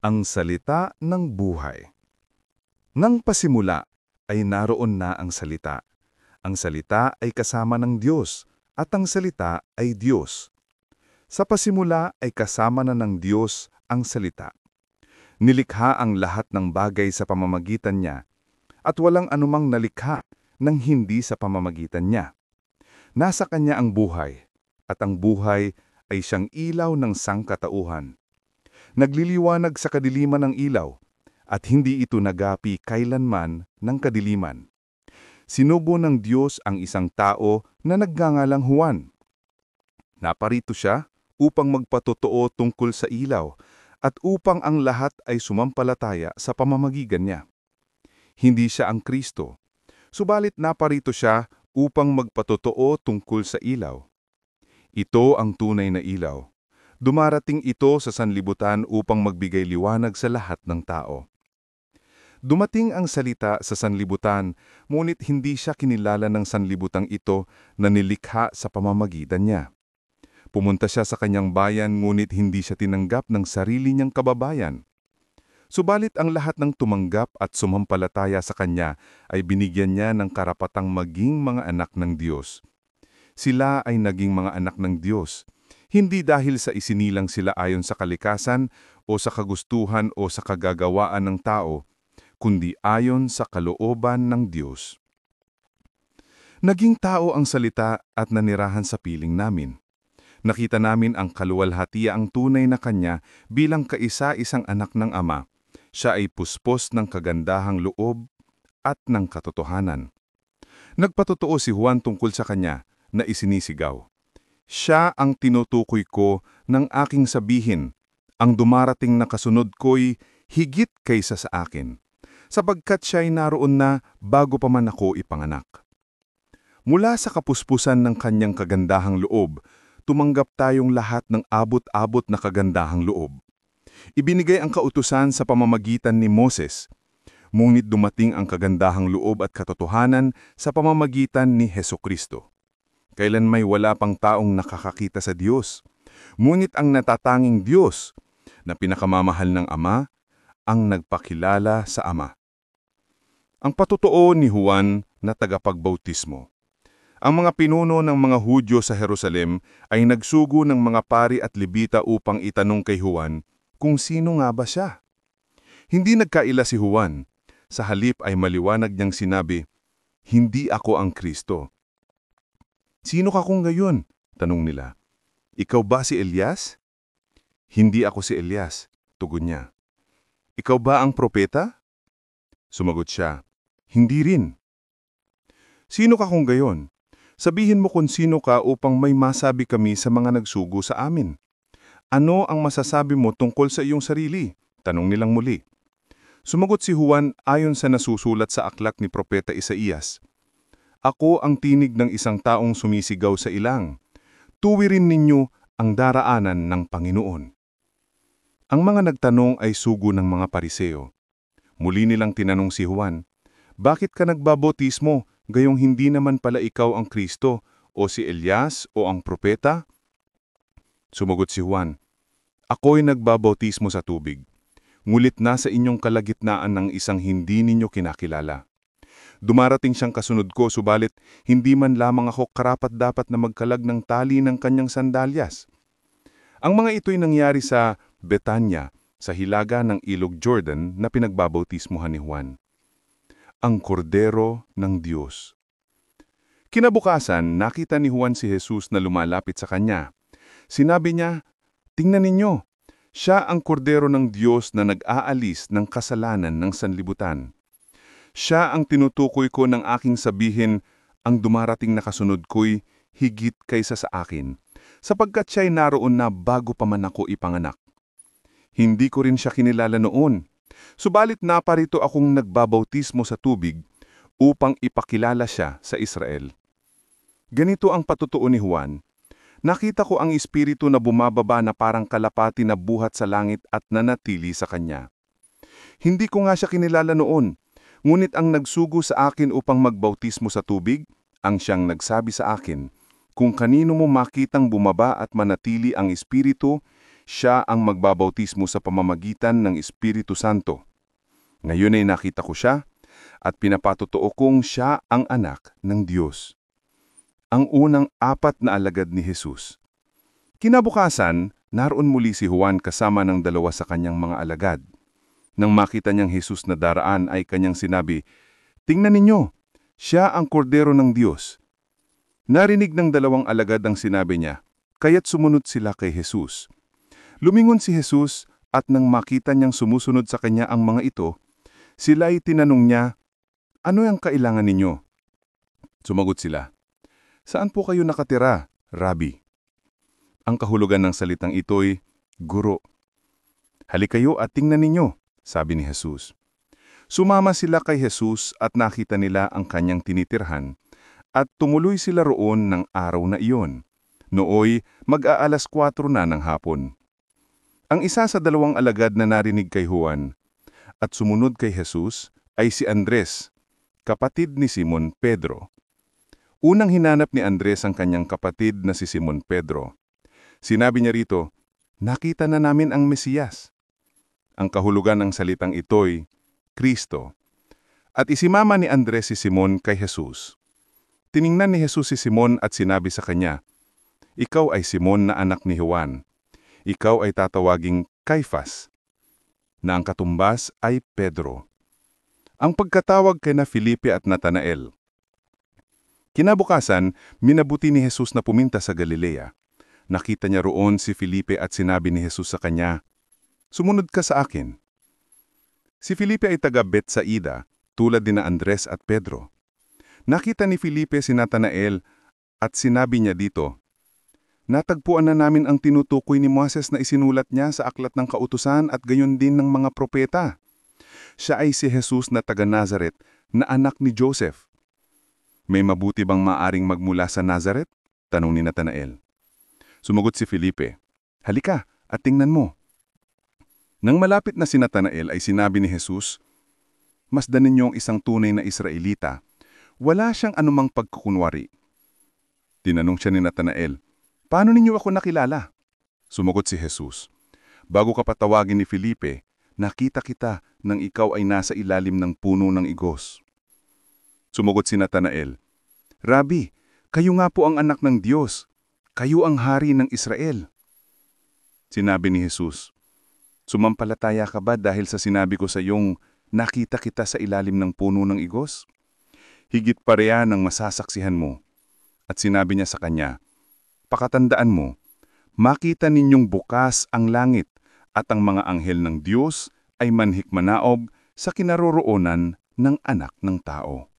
Ang salita ng buhay. Nang pasimula ay naroon na ang salita. Ang salita ay kasama ng Diyos, at ang salita ay Diyos. Sa pasimula ay kasama na ng Diyos ang salita. Nilikha ang lahat ng bagay sa pamamagitan niya, at walang anumang nalikha nang hindi sa pamamagitan niya. Nasa kanya ang buhay, at ang buhay ay siyang ilaw ng sangkatauhan. Nagliliwanag sa kadiliman ng ilaw, at hindi ito nagapi kailanman ng kadiliman. Sinubo ng Diyos ang isang tao na nagngangalang Juan. Naparito siya upang magpatotoo tungkol sa ilaw at upang ang lahat ay sumampalataya sa pamamagitan niya. Hindi siya ang Kristo, subalit naparito siya upang magpatotoo tungkol sa ilaw. Ito ang tunay na ilaw. Dumarating ito sa sanlibutan upang magbigay liwanag sa lahat ng tao. Dumating ang salita sa sanlibutan, ngunit hindi siya kinilala ng sanlibutang ito na nilikha sa pamamagitan niya. Pumunta siya sa kanyang bayan, ngunit hindi siya tinanggap ng sarili niyang kababayan. Subalit ang lahat ng tumanggap at sumampalataya sa kanya ay binigyan niya ng karapatang maging mga anak ng Diyos. Sila ay naging mga anak ng Diyos, hindi dahil sa isinilang sila ayon sa kalikasan o sa kagustuhan o sa kagagawaan ng tao, kundi ayon sa kalooban ng Diyos. Naging tao ang salita at nanirahan sa piling namin. Nakita namin ang kaluwalhatiang tunay na kanya bilang kaisa-isang anak ng Ama. Siya ay puspos ng kagandahang loob at ng katotohanan. Nagpatotoo si Juan tungkol sa kanya na isinisigaw, "Siya ang tinutukoy ko ng aking sabihin, ang dumarating na kasunod ko'y higit kaysa sa akin, sapagkat siya'y naroon na bago pa man ako ipanganak." Mula sa kapuspusan ng kanyang kagandahang loob, tumanggap tayong lahat ng abot-abot na kagandahang loob. Ibinigay ang kautusan sa pamamagitan ni Moses, ngunit dumating ang kagandahang loob at katotohanan sa pamamagitan ni Hesukristo. Kailan may wala pang taong nakakakita sa Diyos, ngunit ang natatanging Diyos na pinakamamahal ng Ama ang nagpakilala sa Ama. Ang patotoo ni Juan na tagapagbautismo. Ang mga pinuno ng mga Hudyo sa Jerusalem ay nagsugo ng mga pari at Levita upang itanong kay Juan kung sino nga ba siya. Hindi nagkaila si Juan. Sa halip ay maliwanag niyang sinabi, "Hindi ako ang Kristo." "Sino ka kung gayon?" tanong nila. "Ikaw ba si Elias?" "Hindi ako si Elias," tugon niya. "Ikaw ba ang propeta?" Sumagot siya, "Hindi rin." "Sino ka kung gayon? Sabihin mo kung sino ka upang may masabi kami sa mga nagsugo sa amin. Ano ang masasabi mo tungkol sa iyong sarili?" tanong nilang muli. Sumagot si Juan ayon sa nasusulat sa aklat ni Propeta Isaías, "Ako ang tinig ng isang taong sumisigaw sa ilang. Tuwirin ninyo ang daraanan ng Panginoon." Ang mga nagtanong ay sugo ng mga Pariseo. Muli nilang tinanong si Juan, "Bakit ka nagbabautismo, gayong hindi naman pala ikaw ang Kristo, o si Elias, o ang propeta?" Sumagot si Juan, "Ako'y nagbabautismo sa tubig, ngulit nasa inyong kalagitnaan ng isang hindi ninyo kinakilala. Dumarating siyang kasunod ko, subalit hindi man lamang ako karapat-dapat na magkalag ng tali ng kanyang sandalyas." Ang mga ito'y nangyari sa Betanya, sa hilaga ng Ilog Jordan na pinagbabautismuhan ni Juan. Ang Kordero ng Diyos. Kinabukasan, nakita ni Juan si Jesus na lumalapit sa kanya. Sinabi niya, "Tingnan ninyo, siya ang Kordero ng Diyos na nag-aalis ng kasalanan ng sanlibutan. Siya ang tinutukoy ko ng aking sabihin, ang dumarating na kasunod ko'y higit kaysa sa akin, sapagkat siya'y naroon na bago pa man ako ipanganak. Hindi ko rin siya kinilala noon, subalit naparito akong nagbabautismo sa tubig upang ipakilala siya sa Israel." Ganito ang patotoo ni Juan, "Nakita ko ang Espiritu na bumababa na parang kalapati na buhat sa langit at nanatili sa kanya. Hindi ko nga siya kinilala noon, ngunit ang nagsugo sa akin upang magbautismo sa tubig, ang siyang nagsabi sa akin, kung kanino mo makitang bumaba at manatili ang Espiritu, Siya ang magbabautismo sa pamamagitan ng Espiritu Santo. Ngayon ay nakita ko siya at pinapatotoo kong siya ang anak ng Diyos. Ang unang 4 na alagad ni Jesus. Kinabukasan, naroon muli si Juan kasama ng 2 sa kanyang mga alagad. Nang makita niyang Jesus na daraan ay kanyang sinabi, "Tingnan ninyo, siya ang kordero ng Diyos." Narinig ng 2 alagad ang sinabi niya, kaya't sumunod sila kay Jesus. Lumingon si Jesus at nang makita niyang sumusunod sa kanya ang mga ito, sila ay tinanong niya, "Ano ang kailangan ninyo?" Sumagot sila, "Saan po kayo nakatira, Rabbi?" Ang kahulugan ng salitang ito'y, Guro. "Halika kayo at tingnan ninyo," sabi ni Jesus. Sumama sila kay Jesus at nakita nila ang kanyang tinitirhan at tumuloy sila roon ng araw na iyon. Nooy, mag-aalas 4 na ng hapon. Ang isa sa 2 alagad na narinig kay Juan at sumunod kay Jesus ay si Andres, kapatid ni Simon Pedro. Unang hinanap ni Andres ang kanyang kapatid na si Simon Pedro. Sinabi niya rito, "Nakita na namin ang Mesiyas." Ang kahulugan ng salitang ito'y, Kristo. At isimama ni Andres si Simon kay Jesus. Tiningnan ni Jesus si Simon at sinabi sa kanya, "Ikaw ay Simon na anak ni Juan. Ikaw ay tatawaging Caifas," na ang katumbas ay Pedro. Ang pagkatawag kina Felipe at Natanael. Kinabukasan, minabuti ni Jesus na pumunta sa Galilea. Nakita niya roon si Felipe at sinabi ni Jesus sa kanya, "Sumunod ka sa akin." Si Felipe ay taga Betsaida, tulad din na Andres at Pedro. Nakita ni Felipe si Natanael at sinabi niya dito, "Natagpuan na namin ang tinutukoy ni Moses na isinulat niya sa aklat ng kautusan at gayon din ng mga propeta. Siya ay si Jesus na taga Nazaret, na anak ni Joseph." "May mabuti bang maaring magmula sa Nazaret?" tanong ni Natanael. Sumagot si Felipe, "Halika at tingnan mo." Nang malapit na si Natanael ay sinabi ni Jesus, "Masdan ninyo ang isang tunay na Israelita. Wala siyang anumang pagkukunwari." Tinanong siya ni Natanael, "Paano ninyo ako nakilala?" Sumagot si Jesus, "Bago ka patawagin ni Felipe, nakita kita nang ikaw ay nasa ilalim ng puno ng igos." Sumagot si Natanael, "Rabbi, kayo nga po ang anak ng Diyos. Kayo ang hari ng Israel." Sinabi ni Jesus, "Sumampalataya ka ba dahil sa sinabi ko sa iyong nakita kita sa ilalim ng puno ng igos? Higit pa riyan ang masasaksihan mo." At sinabi niya sa kanya, "Pakatandaan mo, makita ninyong bukas ang langit at ang mga anghel ng Diyos ay manhikmanaog sa kinaroroonan ng anak ng tao."